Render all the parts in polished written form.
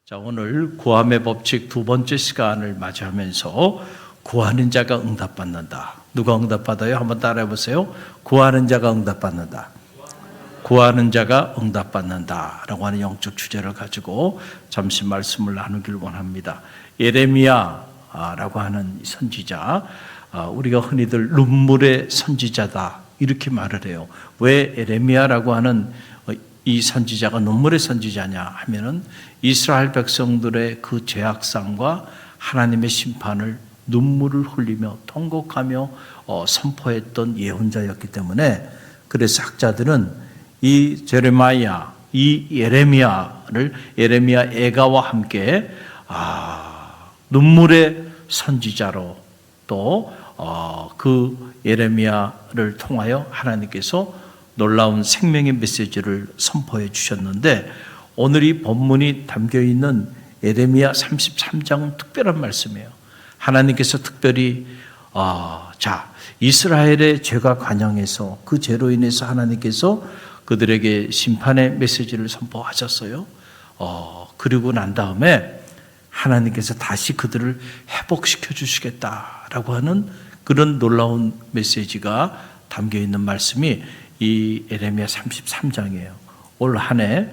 자, 오늘 구함의 법칙 두 번째 시간을 맞이하면서 구하는 자가 응답받는다. 누가 응답받아요? 한번 따라해 보세요. 구하는 자가 응답받는다. 구하는 자가 응답받는다 라고 하는 영적 주제를 가지고 잠시 말씀을 나누길 원합니다. 예레미야라고 하는 선지자, 우리가 흔히들 눈물의 선지자다 이렇게 말을 해요. 왜 예레미야라고 하는 이 선지자가 눈물의 선지자냐 하면은 이스라엘 백성들의 그 죄악상과 하나님의 심판을 눈물을 흘리며 통곡하며 선포했던 예언자였기 때문에, 그래서 학자들은 이 제레마야, 이 예레미야 애가와 함께 눈물의 선지자로 또 그 예레미야를 통하여 하나님께서 놀라운 생명의 메시지를 선포해 주셨는데, 오늘 이 본문이 담겨있는 예레미야 33장은 특별한 말씀이에요. 하나님께서 특별히 이스라엘의 죄가 관영해서 그 죄로 인해서 하나님께서 그들에게 심판의 메시지를 선포하셨어요. 그리고 난 다음에 하나님께서 다시 그들을 회복시켜 주시겠다라고 하는 그런 놀라운 메시지가 담겨있는 말씀이 이 예레미야 33장이에요. 올 한 해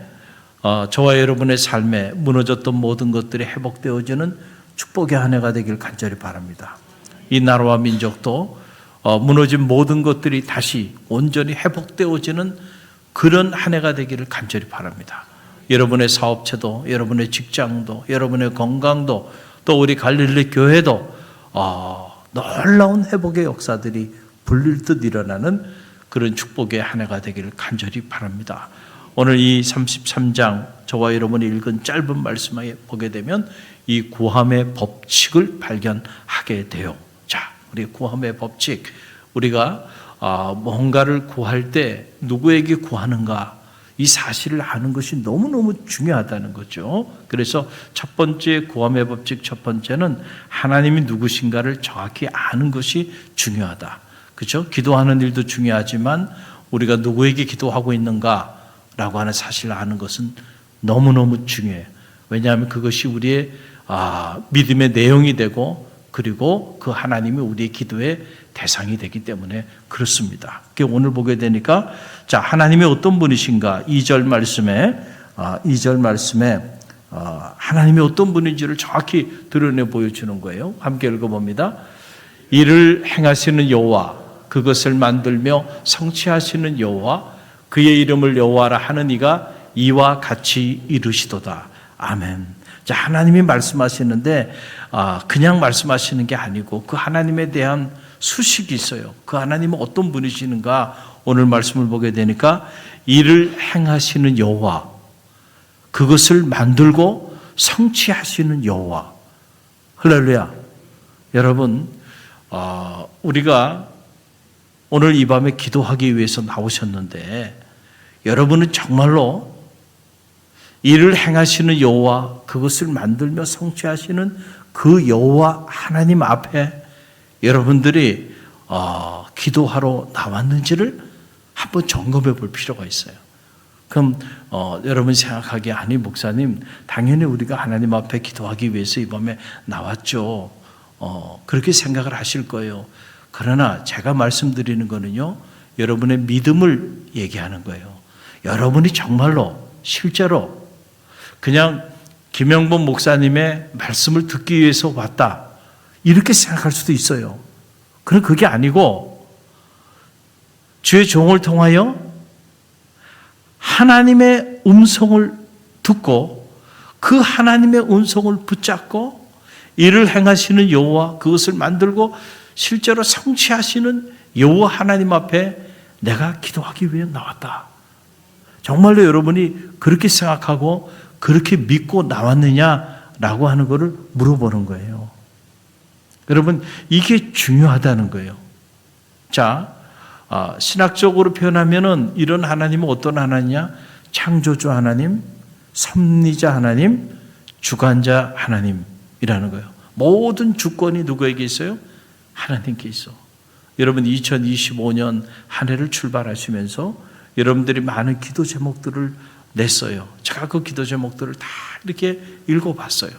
저와 여러분의 삶에 무너졌던 모든 것들이 회복되어지는 축복의 한 해가 되길 간절히 바랍니다. 이 나라와 민족도 무너진 모든 것들이 다시 온전히 회복되어지는 그런 한 해가 되기를 간절히 바랍니다. 여러분의 사업체도, 여러분의 직장도, 여러분의 건강도, 또 우리 갈릴리 교회도 놀라운 회복의 역사들이 불릴 듯 일어나는 그런 축복의 한 해가 되기를 간절히 바랍니다. 오늘 이 33장 저와 여러분이 읽은 짧은 말씀을 보게 되면 이 구함의 법칙을 발견하게 돼요. 자, 우리 구함의 법칙, 우리가 뭔가를 구할 때 누구에게 구하는가, 이 사실을 아는 것이 너무너무 중요하다는 거죠. 그래서 첫 번째 구함의 법칙 첫 번째는 하나님이 누구신가를 정확히 아는 것이 중요하다. 그렇죠? 기도하는 일도 중요하지만 우리가 누구에게 기도하고 있는가라고 하는 사실을 아는 것은 너무너무 중요해요. 왜냐하면 그것이 우리의 믿음의 내용이 되고, 그리고 그 하나님이 우리의 기도의 대상이 되기 때문에 그렇습니다. 오늘 보게 되니까, 자, 하나님이 어떤 분이신가, 2절 말씀에 하나님이 어떤 분인지를 정확히 드러내 보여주는 거예요. 함께 읽어봅니다. 이를 행하시는 여호와, 그것을 만들며 성취하시는 여호와, 그의 이름을 여호와라 하는 이가 이와 같이 이르시도다. 아멘. 자, 하나님이 말씀하시는데 그냥 말씀하시는 게 아니고 그 하나님에 대한 수식이 있어요. 그 하나님은 어떤 분이시는가 오늘 말씀을 보게 되니까, 이를 행하시는 여호와, 그것을 만들고 성취하시는 여호와. 할렐루야. 여러분, 우리가 오늘 이 밤에 기도하기 위해서 나오셨는데, 여러분은 정말로 이를 행하시는 여호와, 그것을 만들며 성취하시는 그 여호와 하나님 앞에 여러분들이 기도하러 나왔는지를 한번 점검해 볼 필요가 있어요. 그럼 여러분 생각하기에, 아니 목사님, 당연히 우리가 하나님 앞에 기도하기 위해서 이 밤에 나왔죠. 그렇게 생각을 하실 거예요. 그러나 제가 말씀드리는 거는요, 여러분의 믿음을 얘기하는 거예요. 여러분이 정말로 실제로 그냥 김영범 목사님의 말씀을 듣기 위해서 왔다, 이렇게 생각할 수도 있어요. 그럼 그게 아니고 주의 종을 통하여 하나님의 음성을 듣고 그 하나님의 음성을 붙잡고 이를 행하시는 여호와, 그것을 만들고 실제로 성취하시는 여호와 하나님 앞에 내가 기도하기 위해 나왔다. 정말로 여러분이 그렇게 생각하고 그렇게 믿고 나왔느냐라고 하는 것을 물어보는 거예요. 여러분, 이게 중요하다는 거예요. 자, 신학적으로 표현하면은 이런 하나님은 어떤 하나님이냐? 창조주 하나님, 섭리자 하나님, 주관자 하나님이라는 거예요. 모든 주권이 누구에게 있어요? 하나님께 있어. 여러분, 2025년 한 해를 출발하시면서 여러분들이 많은 기도 제목들을 냈어요. 제가 그 기도 제목들을 다 이렇게 읽어봤어요.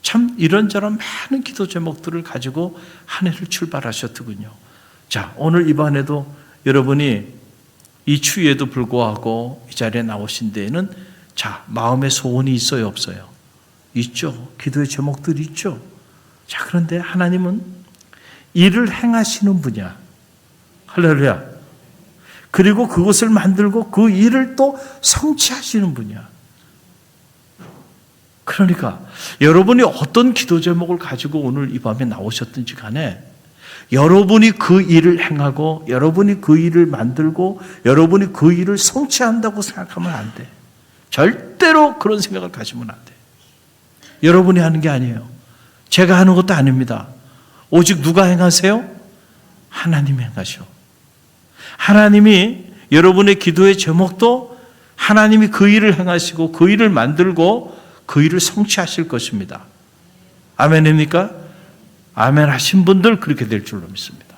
참 이런저런 많은 기도 제목들을 가지고 한 해를 출발하셨더군요. 자, 오늘 이번에도 여러분이 이 추위에도 불구하고 이 자리에 나오신 데에는 자, 마음의 소원이 있어요, 없어요? 있죠. 기도의 제목들이 있죠. 자, 그런데 하나님은 일을 행하시는 분이야. 할렐루야. 그리고 그것을 만들고 그 일을 또 성취하시는 분이야. 그러니까 여러분이 어떤 기도 제목을 가지고 오늘 이 밤에 나오셨든지 간에 여러분이 그 일을 행하고 여러분이 그 일을 만들고 여러분이 그 일을 성취한다고 생각하면 안 돼. 절대로 그런 생각을 가지면 안 돼. 여러분이 하는 게 아니에요. 제가 하는 것도 아닙니다. 오직 누가 행하세요? 하나님이 행하셔. 하나님이 여러분의 기도의 제목도 하나님이 그 일을 행하시고 그 일을 만들고 그 일을 성취하실 것입니다. 아멘입니까? 아멘 하신 분들 그렇게 될 줄로 믿습니다.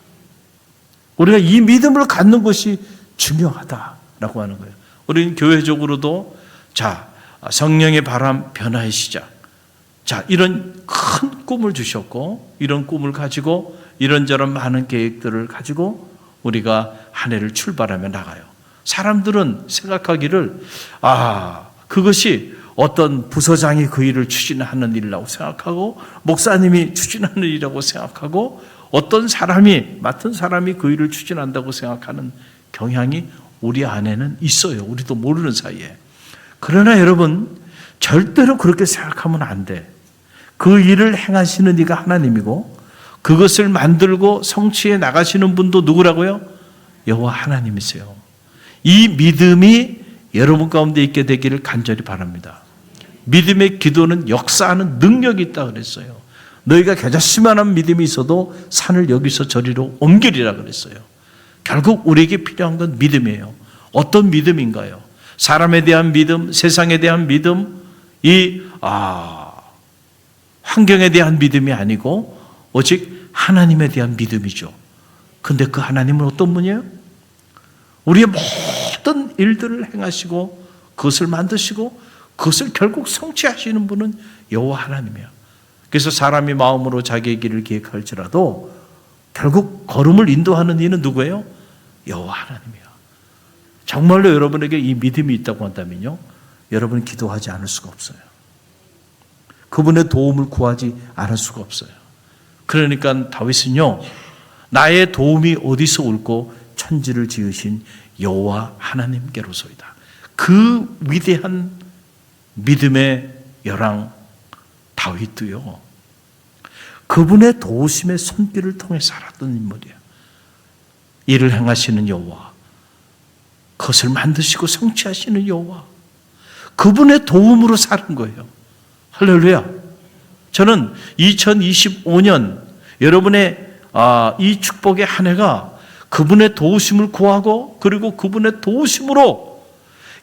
우리가 이 믿음을 갖는 것이 중요하다라고 하는 거예요. 우리는 교회적으로도 자, 성령의 바람 변화의 시작. 자, 이런 큰 꿈을 주셨고 이런 꿈을 가지고 이런저런 많은 계획들을 가지고 우리가 한 해를 출발하며 나가요. 사람들은 생각하기를 그것이 어떤 부서장이 그 일을 추진하는 일이라고 생각하고 목사님이 추진하는 일이라고 생각하고 어떤 사람이 맡은 사람이 그 일을 추진한다고 생각하는 경향이 우리 안에는 있어요. 우리도 모르는 사이에. 그러나 여러분 절대로 그렇게 생각하면 안 돼. 그 일을 행하시는 이가 하나님이고 그것을 만들고 성취해 나가시는 분도 누구라고요? 여호와 하나님이세요. 이 믿음이 여러분 가운데 있게 되기를 간절히 바랍니다. 믿음의 기도는 역사하는 능력이 있다 그랬어요. 너희가 겨자씨만한 믿음이 있어도 산을 여기서 저리로 옮기리라 그랬어요. 결국 우리에게 필요한 건 믿음이에요. 어떤 믿음인가요? 사람에 대한 믿음, 세상에 대한 믿음, 환경에 대한 믿음이 아니고 오직 하나님에 대한 믿음이죠. 근데 그 하나님은 어떤 분이에요? 우리의 모든 일들을 행하시고 그것을 만드시고 그것을 결국 성취하시는 분은 여호와 하나님이야. 그래서 사람이 마음으로 자기의 길을 계획할지라도 결국 걸음을 인도하는 이는 누구예요? 여호와 하나님이야. 정말로 여러분에게 이 믿음이 있다고 한다면요, 여러분은 기도하지 않을 수가 없어요. 그분의 도움을 구하지 않을 수가 없어요. 그러니까 다윗은요, 나의 도움이 어디서 올고 천지를 지으신 여호와 하나님께로소이다. 그 위대한 믿음의 열왕 다윗도요, 그분의 도우심의 손길을 통해 살았던 인물이에요. 일을 행하시는 여호와, 그것을 만드시고 성취하시는 여호와, 그분의 도움으로 사는 거예요. 할렐루야. 저는 2025년 여러분의 이 축복의 한 해가 그분의 도우심을 구하고 그리고 그분의 도우심으로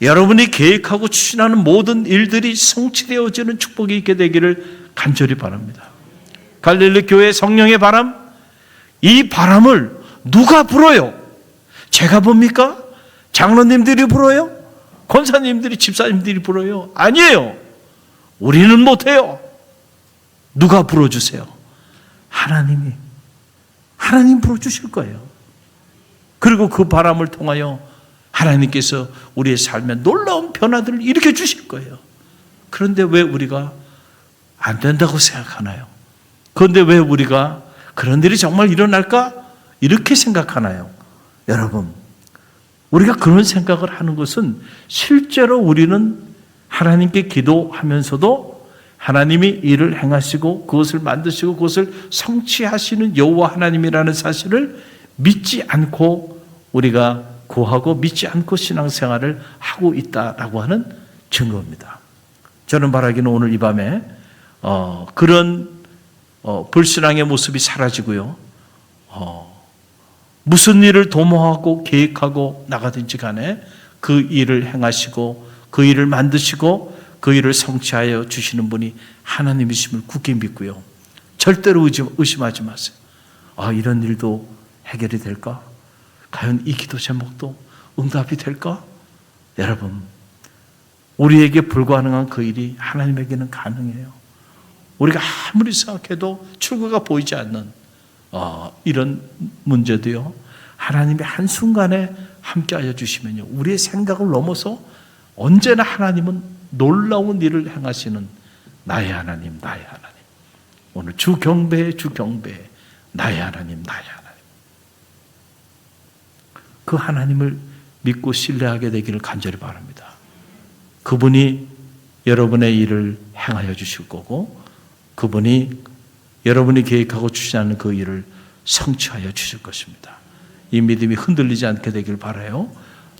여러분이 계획하고 추진하는 모든 일들이 성취되어지는 축복이 있게 되기를 간절히 바랍니다. 갈릴리 교회 성령의 바람, 이 바람을 누가 불어요? 제가 봅니까? 장로님들이 불어요? 권사님들이, 집사님들이 불어요? 아니에요. 우리는 못해요. 누가 불어주세요? 하나님 불어주실 거예요. 그리고 그 바람을 통하여 하나님께서 우리의 삶에 놀라운 변화들을 일으켜 주실 거예요. 그런데 왜 우리가 안 된다고 생각하나요? 그런데 왜 우리가 그런 일이 정말 일어날까? 이렇게 생각하나요? 여러분, 우리가 그런 생각을 하는 것은 실제로 우리는 하나님께 기도하면서도 하나님이 일을 행하시고 그것을 만드시고 그것을 성취하시는 여호와 하나님이라는 사실을 믿지 않고 우리가 구하고 믿지 않고 신앙생활을 하고 있다라고 하는 증거입니다. 저는 바라기는 오늘 이 밤에 그런 불신앙의 모습이 사라지고요, 무슨 일을 도모하고 계획하고 나가든지 간에 그 일을 행하시고 그 일을 만드시고 그 일을 성취하여 주시는 분이 하나님이심을 굳게 믿고요, 절대로 의심하지 마세요. 이런 일도 해결이 될까? 과연 이 기도 제목도 응답이 될까? 여러분, 우리에게 불가능한 그 일이 하나님에게는 가능해요. 우리가 아무리 생각해도 출구가 보이지 않는 이런 문제도요, 하나님이 한순간에 함께하여 주시면요, 우리의 생각을 넘어서 언제나 하나님은 놀라운 일을 행하시는 나의 하나님, 나의 하나님. 오늘 주 경배해, 주 경배해. 나의 하나님, 나의 하나님. 그 하나님을 믿고 신뢰하게 되기를 간절히 바랍니다. 그분이 여러분의 일을 행하여 주실 거고, 그분이 여러분이 계획하고 주시는 그 일을 성취하여 주실 것입니다. 이 믿음이 흔들리지 않게 되길 바라요.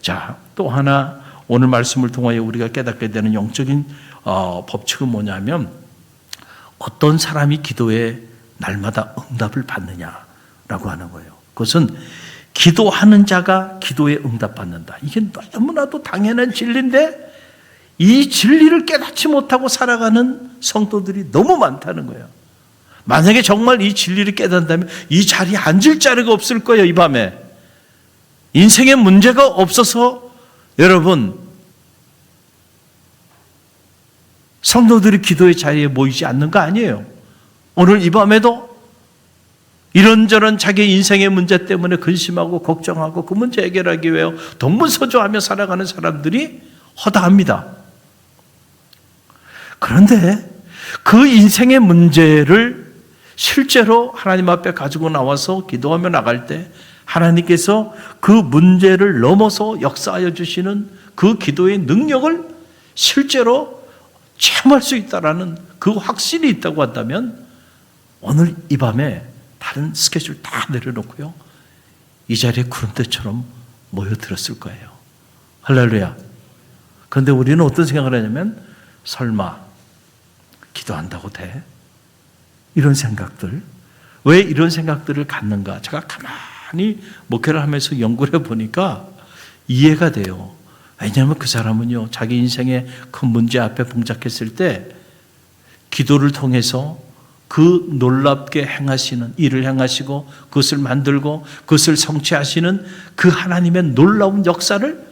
자, 또 하나 오늘 말씀을 통하여 우리가 깨닫게 되는 영적인 법칙은 뭐냐면, 어떤 사람이 기도에 날마다 응답을 받느냐라고 하는 거예요. 그것은 기도하는 자가 기도에 응답받는다. 이게 너무나도 당연한 진리인데 이 진리를 깨닫지 못하고 살아가는 성도들이 너무 많다는 거예요. 만약에 정말 이 진리를 깨닫는다면 이 자리에 앉을 자리가 없을 거예요. 이 밤에 인생에 문제가 없어서 여러분 성도들이 기도의 자리에 모이지 않는 거 아니에요. 오늘 이 밤에도 이런저런 자기 인생의 문제 때문에 근심하고 걱정하고 그 문제 해결하기 위해 동분서주하며 살아가는 사람들이 허다합니다. 그런데 그 인생의 문제를 실제로 하나님 앞에 가지고 나와서 기도하며 나갈 때 하나님께서 그 문제를 넘어서 역사하여 주시는 그 기도의 능력을 실제로 체험할 수 있다라는 그 확신이 있다고 한다면 오늘 이 밤에 다른 스케줄 다 내려놓고요, 이 자리에 구름대처럼 모여들었을 거예요. 할렐루야. 그런데 우리는 어떤 생각을 하냐면, 설마 기도한다고 돼? 이런 생각들. 왜 이런 생각들을 갖는가? 제가 가만히 목회를 하면서 연구를 해보니까 이해가 돼요. 왜냐하면 그 사람은요, 자기 인생의 큰 문제 앞에 봉착했을 때 기도를 통해서 그 놀랍게 행하시는 일을 행하시고 그것을 만들고 그것을 성취하시는 그 하나님의 놀라운 역사를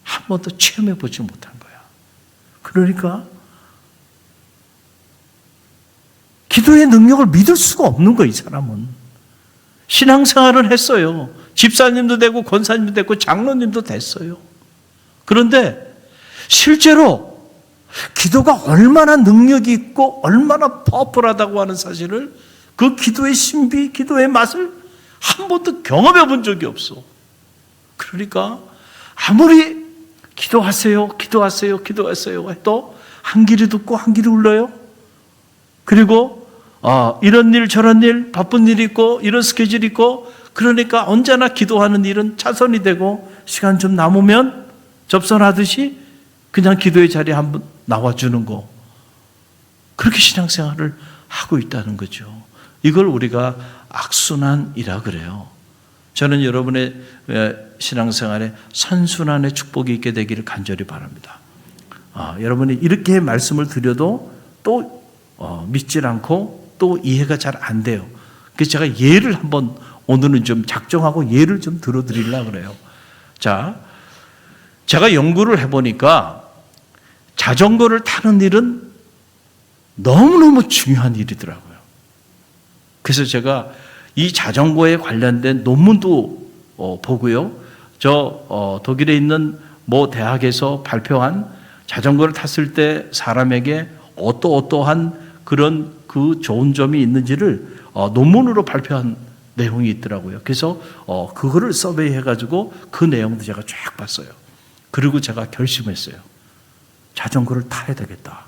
한 번도 체험해 보지 못한 거야. 그러니까 기도의 능력을 믿을 수가 없는 거야. 이 사람은 신앙생활을 했어요. 집사님도 되고 권사님도 되고 장로님도 됐어요. 그런데 실제로 기도가 얼마나 능력이 있고 얼마나 파워풀하다고 하는 사실을, 그 기도의 신비, 기도의 맛을 한 번도 경험해 본 적이 없어. 그러니까 아무리 기도하세요, 기도하세요, 기도하세요 해도 한 귀로 듣고 한 귀로 울려요. 그리고 이런 일 저런 일, 바쁜 일이 있고 이런 스케줄이 있고, 그러니까 언제나 기도하는 일은 차선이 되고 시간 좀 남으면 접선하듯이 그냥 기도의 자리에 한번 나와주는 거, 그렇게 신앙생활을 하고 있다는 거죠. 이걸 우리가 악순환이라 그래요. 저는 여러분의 신앙생활에 선순환의 축복이 있게 되기를 간절히 바랍니다. 여러분이 이렇게 말씀을 드려도 또 믿질 않고 또 이해가 잘 안 돼요. 그래서 제가 예를 한번 오늘은 좀 작정하고 예를 좀 들어드리려고 그래요. 자, 제가 연구를 해보니까 자전거를 타는 일은 너무너무 중요한 일이더라고요. 그래서 제가 이 자전거에 관련된 논문도 보고요. 독일에 있는 모 대학에서 발표한 자전거를 탔을 때 사람에게 어떠한 그런 그 좋은 점이 있는지를 논문으로 발표한 내용이 있더라고요. 그래서 그거를 서베이 해가지고 그 내용도 제가 쫙 봤어요. 그리고 제가 결심했어요. 자전거를 타야 되겠다.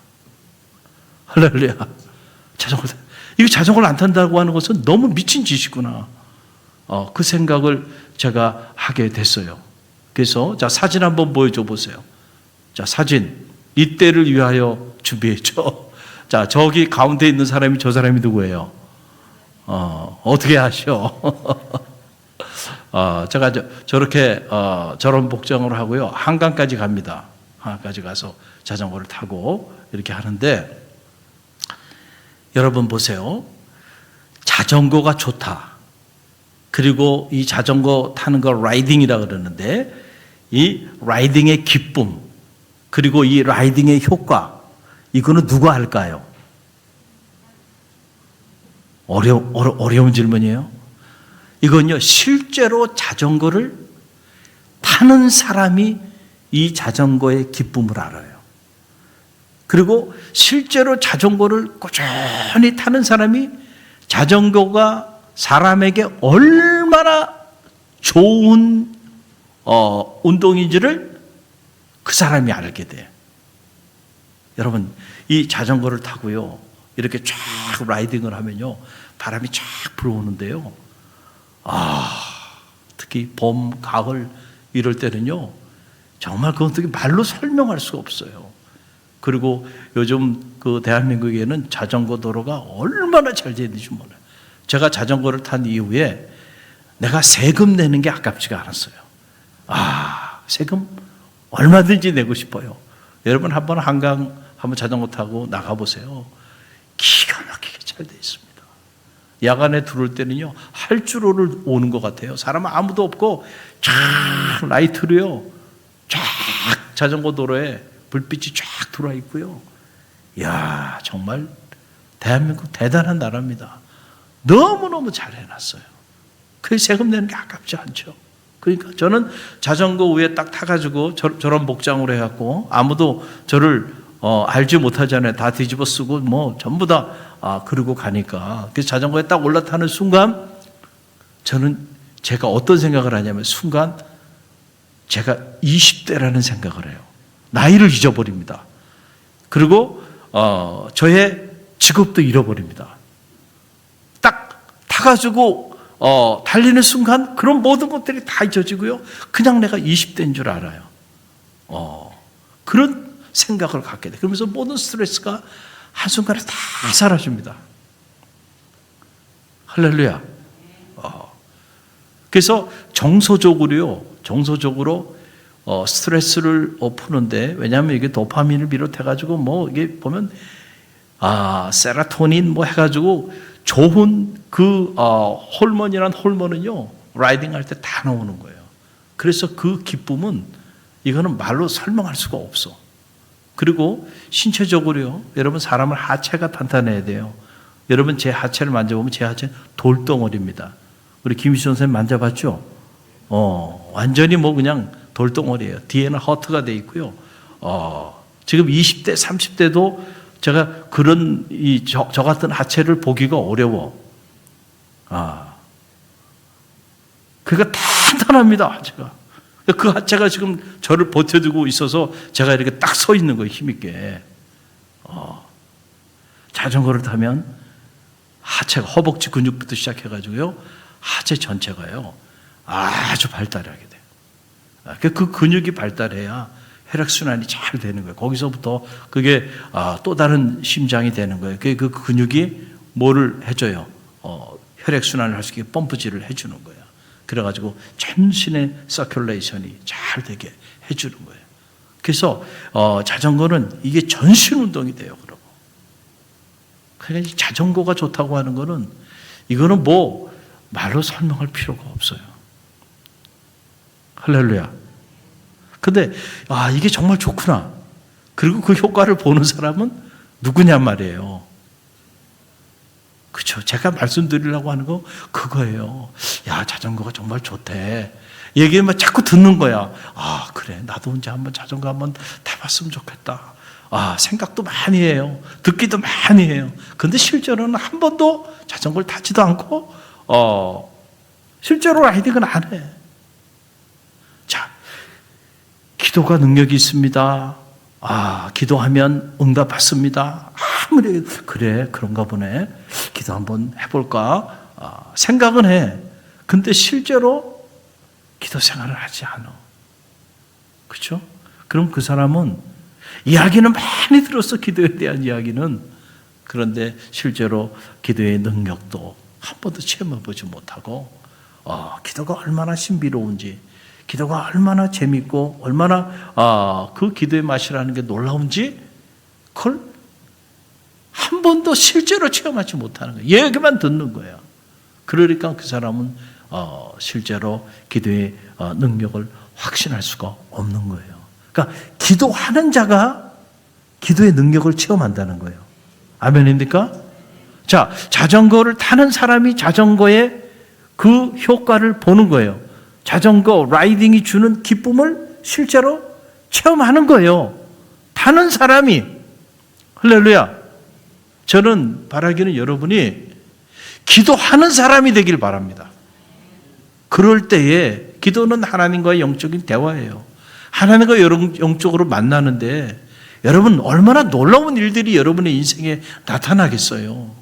할렐루야. 이거 자전거를 안 탄다고 하는 것은 너무 미친 짓이구나. 그 생각을 제가 하게 됐어요. 그래서 자, 사진 한번 보여줘 보세요. 자, 사진. 이때를 위하여 준비했죠. 자, 저기 가운데 있는 사람이 저 사람이 누구예요? 어떻게 하셔? 제가 저렇게 저런 복장을 하고요, 한강까지 갑니다. 한강까지 가서 자전거를 타고 이렇게 하는데, 여러분 보세요. 자전거가 좋다. 그리고 이 자전거 타는 걸 라이딩이라 그러는데, 이 라이딩의 기쁨, 그리고 이 라이딩의 효과, 이거는 누가 할까요? 어려운 질문이에요. 이건요, 실제로 자전거를 타는 사람이 이 자전거의 기쁨을 알아요. 그리고 실제로 자전거를 꾸준히 타는 사람이 자전거가 사람에게 얼마나 좋은 운동인지를 그 사람이 알게 돼요. 여러분, 이 자전거를 타고요, 이렇게 쫙 라이딩을 하면요, 바람이 쫙 불어오는데요. 특히 봄, 가을 이럴 때는요, 정말 그건 어떻게 말로 설명할 수가 없어요. 그리고 요즘 그 대한민국에는 자전거 도로가 얼마나 잘 되어 있는지 몰라요. 제가 자전거를 탄 이후에 내가 세금 내는 게 아깝지가 않았어요. 세금 얼마든지 내고 싶어요. 여러분 한번 자전거 타고 나가보세요. 기가 막히게 잘 되어 있습니다. 야간에 들어올 때는요, 활주로를 오는 것 같아요. 사람 아무도 없고 쫙 라이트로요, 쫙 자전거 도로에 불빛이 쫙 들어와 있고요. 이야, 정말 대한민국 대단한 나라입니다. 너무너무 잘 해놨어요. 그 세금 내는 게 아깝지 않죠. 그러니까 저는 자전거 위에 딱 타가지고 저런 복장으로 해갖고 아무도 저를 알지 못하잖아요. 다 뒤집어 쓰고 뭐 전부 다 그러고 가니까. 그래서 자전거에 딱 올라타는 순간 저는 제가 어떤 생각을 하냐면 순간 제가 20대라는 생각을 해요. 나이를 잊어버립니다. 그리고 저의 직업도 잃어버립니다. 딱 타가지고 달리는 순간 그런 모든 것들이 다 잊어지고요. 그냥 내가 20대인 줄 알아요. 그런 생각을 갖게 돼. 그러면서 모든 스트레스가 한순간에 다 사라집니다. 할렐루야. 그래서 정서적으로 스트레스를 푸는데, 왜냐하면 이게 도파민을 비롯해가지고 뭐 이게 보면 세로토닌 뭐 해가지고 좋은 그 호르몬이란 호르몬은요, 라이딩 할 때 다 나오는 거예요. 그래서 그 기쁨은 이거는 말로 설명할 수가 없어. 그리고 신체적으로요, 여러분 사람은 하체가 탄탄해야 돼요. 여러분 제 하체를 만져보면 제 하체는 돌덩어리입니다. 우리 김희수 선생님 만져봤죠? 완전히 뭐 그냥 돌덩어리예요. 뒤에는 허트가 돼 있고요. 지금 20대, 30대도 제가 그런 저 같은 하체를 보기가 어려워. 그러니까 탄탄합니다, 하체가. 그 하체가 지금 저를 버텨주고 있어서 제가 이렇게 딱 서 있는 거예요, 힘있게. 자전거를 타면 하체가, 허벅지 근육부터 시작해가지고요, 하체 전체가요, 아주 발달하게 돼요. 그 근육이 발달해야 혈액순환이 잘 되는 거예요. 거기서부터 그게 또 다른 심장이 되는 거예요. 그 근육이 뭐를 해줘요? 혈액순환을 할 수 있게 펌프질을 해주는 거예요. 그래가지고 전신의 서큘레이션이 잘 되게 해주는 거예요. 그래서 자전거는 이게 전신 운동이 돼요. 그러고 그러니까 자전거가 좋다고 하는 거는 이거는 뭐 말로 설명할 필요가 없어요. 할렐루야. 근데 이게 정말 좋구나. 그리고 그 효과를 보는 사람은 누구냐 말이에요. 그렇죠. 제가 말씀드리려고 하는 거 그거예요. 야, 자전거가 정말 좋대. 얘기하면 자꾸 듣는 거야. 그래, 나도 언제 한번 자전거 한번 타봤으면 좋겠다. 생각도 많이 해요. 듣기도 많이 해요. 근데 실제로는 한 번도 자전거를 타지도 않고 실제로 라이딩은 안 해. 자, 기도가 능력이 있습니다. 기도하면 응답 받습니다. 아무리 그래, 그런가 보네. 기도 한번 해볼까? 생각은 해. 근데 실제로 기도 생활을 하지 않아. 그렇죠? 그럼 그 사람은 이야기는 많이 들었어, 기도에 대한 이야기는. 그런데 실제로 기도의 능력도 한 번도 체험해보지 못하고 기도가 얼마나 신비로운지, 기도가 얼마나 재밌고 얼마나 그 기도의 맛이라는 게 놀라운지 그걸 한 번도 실제로 체험하지 못하는 거예요. 얘기만 듣는 거예요. 그러니까 그 사람은 실제로 기도의 능력을 확신할 수가 없는 거예요. 그러니까 기도하는 자가 기도의 능력을 체험한다는 거예요. 아멘입니까? 자, 자전거를 타는 사람이 자전거의 그 효과를 보는 거예요. 자전거 라이딩이 주는 기쁨을 실제로 체험하는 거예요. 타는 사람이. 할렐루야. 저는 바라기는 여러분이 기도하는 사람이 되길 바랍니다. 그럴 때에 기도는 하나님과의 영적인 대화예요. 하나님과 영적으로 만나는데 여러분 얼마나 놀라운 일들이 여러분의 인생에 나타나겠어요.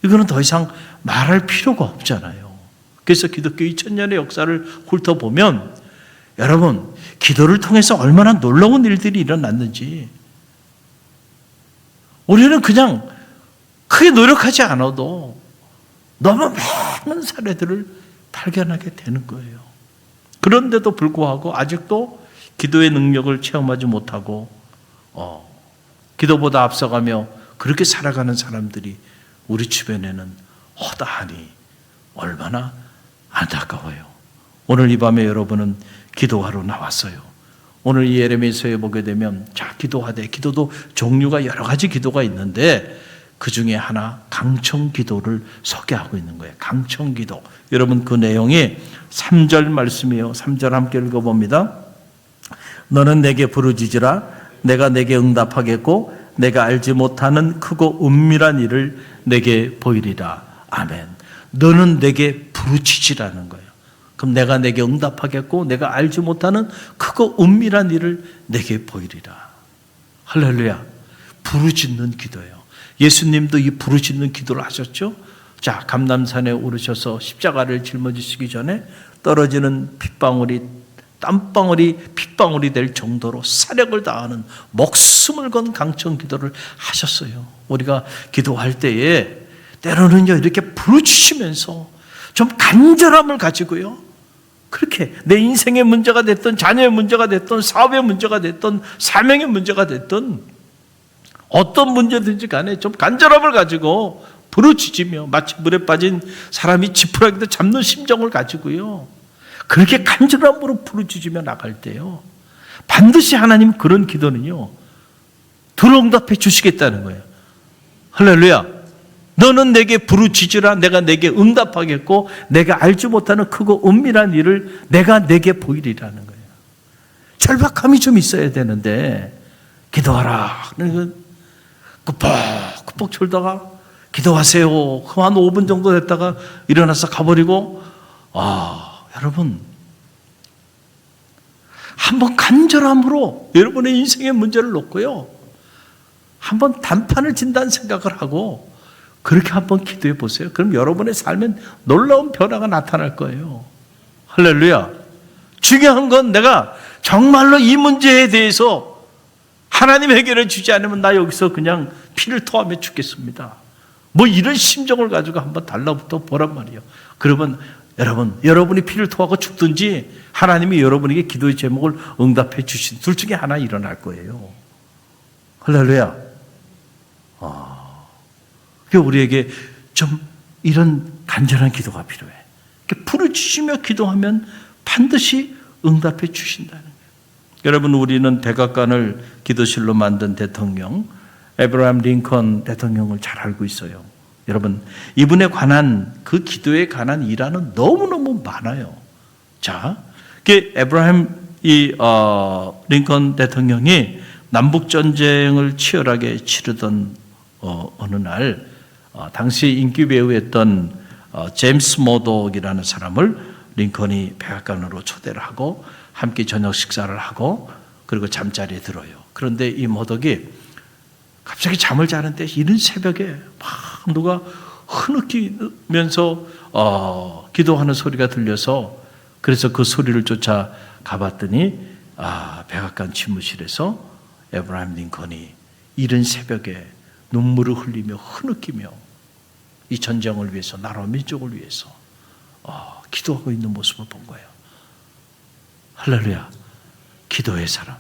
이거는 더 이상 말할 필요가 없잖아요. 그래서 기독교 2000년의 역사를 훑어보면 여러분 기도를 통해서 얼마나 놀라운 일들이 일어났는지 우리는 그냥 크게 노력하지 않아도 너무 많은 사례들을 발견하게 되는 거예요. 그런데도 불구하고 아직도 기도의 능력을 체험하지 못하고 기도보다 앞서가며 그렇게 살아가는 사람들이 우리 주변에는 허다하니 얼마나 안타까워요. 오늘 이 밤에 여러분은 기도하러 나왔어요. 오늘 이 예레미야서에 보게 되면 자 기도하되 기도도 종류가 여러 가지 기도가 있는데 그 중에 하나 강청 기도를 소개하고 있는 거예요. 강청 기도. 여러분 그 내용이 3절 말씀이에요. 3절 함께 읽어봅니다. 너는 내게 부르짖으라 내가 내게 응답하겠고 내가 알지 못하는 크고 은밀한 일을 내게 보이리라. 아멘. 너는 내게 부르짖으라는 거예요. 그럼 내가 내게 응답하겠고 내가 알지 못하는 크고 은밀한 일을 내게 보이리라. 할렐루야. 부르짖는 기도예요. 예수님도 이 부르짖는 기도를 하셨죠. 자, 감람산에 오르셔서 십자가를 짊어지시기 전에 떨어지는 핏방울이 땀방울이 핏방울이 될 정도로 사력을 다하는 목숨을 건 강청 기도를 하셨어요. 우리가 기도할 때에 때로는요 이렇게 부르짖으면서 좀 간절함을 가지고요. 그렇게 내 인생의 문제가 됐던 자녀의 문제가 됐던 사업의 문제가 됐던 사명의 문제가 됐던 어떤 문제든지 간에 좀 간절함을 가지고 부르짖으며 마치 물에 빠진 사람이 지푸라기도 잡는 심정을 가지고요. 그렇게 간절함으로 부르짖으며 나갈 때요. 반드시 하나님 그런 기도는요. 응답해 주시겠다는 거예요. 할렐루야. 너는 내게 부르짖으라 내가 내게 응답하겠고 내가 알지 못하는 크고 은밀한 일을 내가 내게 보이리라는 거예요. 절박함이 좀 있어야 되는데 기도하라. 꾸벅꾸벅 졸다가 기도하세요. 한 5분 정도 됐다가 일어나서 가버리고 여러분 한번 간절함으로 여러분의 인생의 문제를 놓고요. 한번 단판을 진다는 생각을 하고 그렇게 한번 기도해 보세요. 그럼 여러분의 삶엔 놀라운 변화가 나타날 거예요. 할렐루야. 중요한 건 내가 정말로 이 문제에 대해서 하나님 해결해 주지 않으면 나 여기서 그냥 피를 토하며 죽겠습니다. 뭐 이런 심정을 가지고 한번 달라붙어 보란 말이에요. 그러면 여러분이 피를 토하고 죽든지 하나님이 여러분에게 기도의 제목을 응답해 주신 둘 중에 하나 일어날 거예요. 할렐루야. 우리에게 좀 이런 간절한 기도가 필요해. 부르짖으며 기도하면 반드시 응답해 주신다는 거예요. 여러분 우리는 백악관을 기도실로 만든 대통령 에브라함 링컨 대통령을 잘 알고 있어요. 여러분 이분에 관한 그 기도에 관한 일화는 너무너무 많아요. 자, 에브라함 링컨 대통령이 남북 전쟁을 치열하게 치르던 어느 날 당시 인기 배우였던 제임스 모독이라는 사람을 링컨이 백악관으로 초대를 하고 함께 저녁 식사를 하고 그리고 잠자리에 들어요. 그런데 이 모독이 갑자기 잠을 자는데 이른 새벽에 막 누가 흐느끼면서 기도하는 소리가 들려서 그래서 그 소리를 쫓아 가봤더니 백악관 집무실에서 에브라함 링컨이 이른 새벽에 눈물을 흘리며 흐느끼며 이 전쟁을 위해서 나라 민족을 위해서 기도하고 있는 모습을 본 거예요. 할렐루야. 기도의 사람.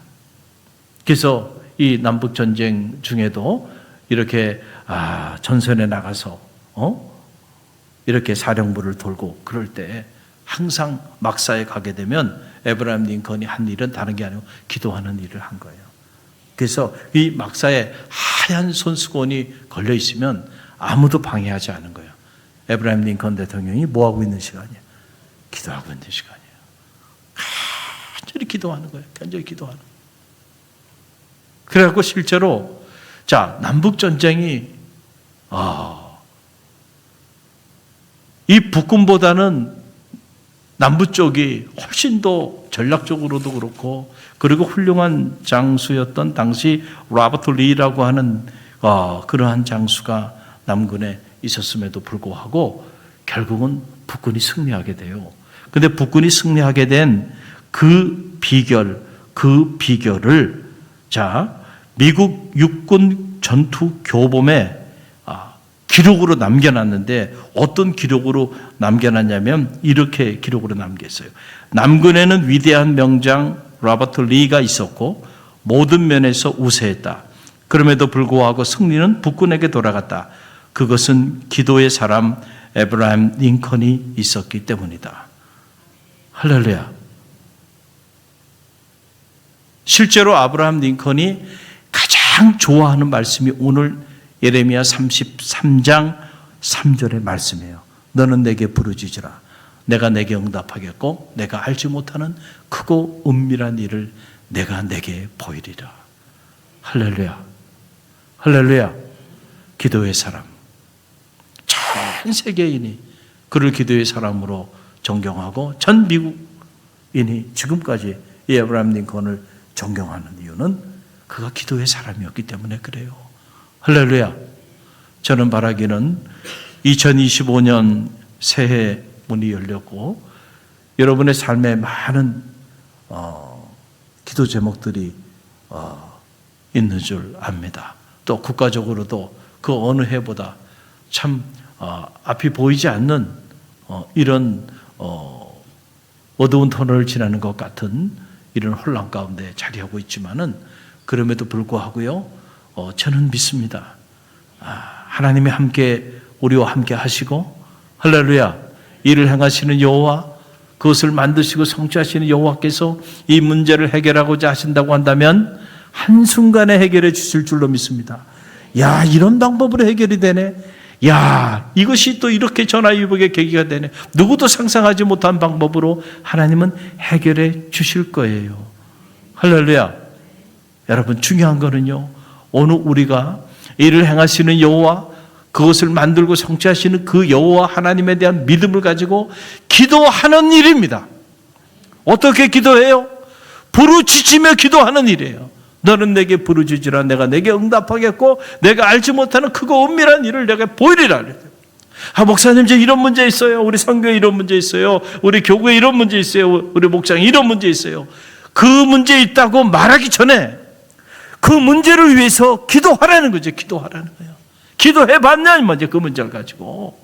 그래서 이 남북 전쟁 중에도 이렇게 전선에 나가서 이렇게 사령부를 돌고 그럴 때 항상 막사에 가게 되면 에브라임 링컨이 한 일은 다른 게 아니고 기도하는 일을 한 거예요. 그래서 이 막사에 하얀 손수건이 걸려 있으면 아무도 방해하지 않은 거예요. 에브라임 링컨 대통령이 뭐 하고 있는 시간이에요? 기도하고 있는 시간이에요. 간절히 기도하는 거예요. 간절히 기도하는 거예요. 그래갖고 실제로 남북 전쟁이 이 북군보다는 남부 쪽이 훨씬 더 전략적으로도 그렇고 그리고 훌륭한 장수였던 당시 로버트 리라고 하는 그러한 장수가 남군에 있었음에도 불구하고 결국은 북군이 승리하게 돼요. 근데 북군이 승리하게 된 그 비결을 미국 육군 전투 교범에 기록으로 남겨놨는데 어떤 기록으로 남겨놨냐면 이렇게 기록으로 남겼어요. 남군에는 위대한 명장 로버트 리가 있었고 모든 면에서 우세했다. 그럼에도 불구하고 승리는 북군에게 돌아갔다. 그것은 기도의 사람 에브라임 링컨이 있었기 때문이다. 할렐루야. 실제로 아브라함 링컨이 가장 좋아하는 말씀이 오늘 예레미야 33장 3절의 말씀이에요. 너는 내게 부르짖으라. 내가 내게 응답하겠고 내가 알지 못하는 크고 은밀한 일을 내가 내게 보이리라. 할렐루야. 할렐루야. 기도의 사람. 전 세계인이 그를 기도의 사람으로 존경하고 전 미국인이 지금까지 이 에브라임 링컨을 존경하는 이유는 그가 기도의 사람이었기 때문에 그래요. 할렐루야. 저는 바라기는 2025년 새해 문이 열렸고 여러분의 삶에 많은 기도 제목들이 있는 줄 압니다. 또 국가적으로도 그 어느 해보다 참 앞이 보이지 않는 이런 어두운 터널을 지나는 것 같은 이런 혼란 가운데 자리하고 있지만은 그럼에도 불구하고요, 저는 믿습니다. 하나님이 함께 우리와 함께 하시고 할렐루야. 이를 행하시는 여호와, 그것을 만드시고 성취하시는 여호와께서 이 문제를 해결하고자 하신다고 한다면 한순간에 해결해 주실 줄로 믿습니다. 야, 이런 방법으로 해결이 되네. 야, 이것이 또 이렇게 전화위복의 계기가 되네. 누구도 상상하지 못한 방법으로 하나님은 해결해 주실 거예요. 할렐루야. 여러분, 중요한 거는요, 오늘 우리가 이를 행하시는 여호와, 그것을 만들고 성취하시는 그 여호와 하나님에 대한 믿음을 가지고 기도하는 일입니다. 어떻게 기도해요? 부르짖으며 기도하는 일이에요. 너는 내게 부르짖으라. 내가 내게 응답하겠고 내가 알지 못하는 크고 은밀한 일을 내가 보이리라. 목사님, 저 이런 문제 있어요. 우리 선교에 이런 문제 있어요. 우리 교구에 이런 문제 있어요. 우리 목장에 이런 문제 있어요. 그 문제 있다고 말하기 전에 그 문제를 위해서 기도하라는 거죠. 기도하라는 거예요. 기도해봤냐 먼저 그 문제를 가지고.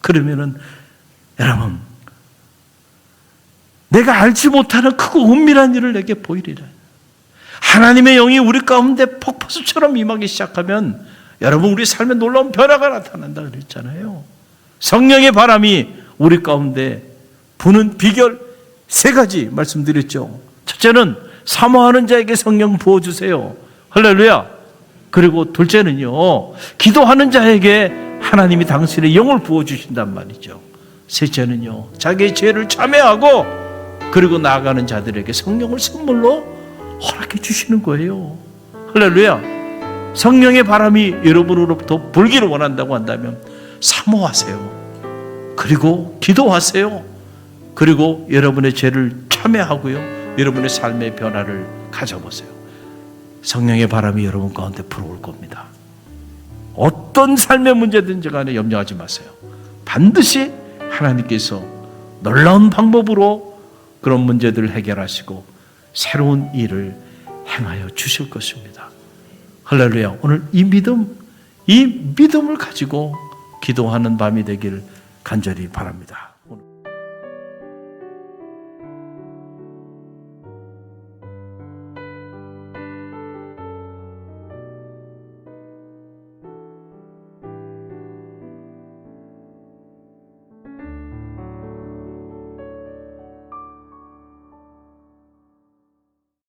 그러면은 여러분, 내가 알지 못하는 크고 은밀한 일을 내게 보이리라. 하나님의 영이 우리 가운데 폭포수처럼 임하기 시작하면 여러분, 우리 삶에 놀라운 변화가 나타난다 그랬잖아요. 성령의 바람이 우리 가운데 부는 비결 3가지 말씀드렸죠. 첫째는 사모하는 자에게 성령 부어주세요. 할렐루야. 그리고 둘째는요, 기도하는 자에게 하나님이 당신의 영을 부어주신단 말이죠. 셋째는요, 자기의 죄를 참회하고 그리고 나아가는 자들에게 성령을 선물로 허락해 주시는 거예요. 할렐루야. 성령의 바람이 여러분으로부터 불기를 원한다고 한다면 사모하세요. 그리고 기도하세요. 그리고 여러분의 죄를 참회하고요, 여러분의 삶의 변화를 가져보세요. 성령의 바람이 여러분 가운데 불어올 겁니다. 어떤 삶의 문제든지 간에 염려하지 마세요. 반드시 하나님께서 놀라운 방법으로 그런 문제들을 해결하시고 새로운 일을 행하여 주실 것입니다. 할렐루야. 오늘 이 믿음을 가지고 기도하는 밤이 되기를 간절히 바랍니다.